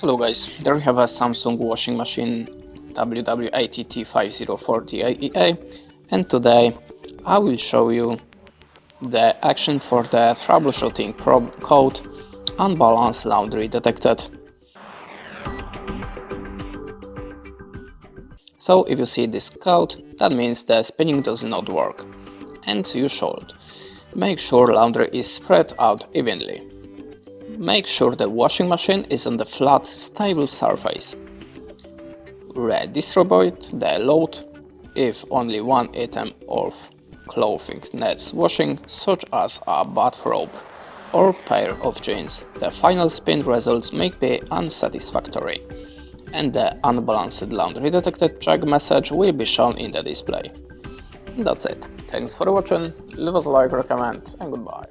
Hello guys, there we have a Samsung washing machine WW80T504DAEA, and today I will show you the action for the troubleshooting code Unbalanced Laundry Detected. So if you see this code, that means the spinning does not work, and you should make sure laundry is spread out evenly. Make sure the washing machine is on the flat, stable surface. Redistribute the load if only one item of clothing needs washing, such as a bathrobe or pair of jeans. The final spin results may be unsatisfactory, and the Unbalanced Laundry Detected check message will be shown in the display. That's it. Thanks for watching, leave us a like or a comment, and goodbye.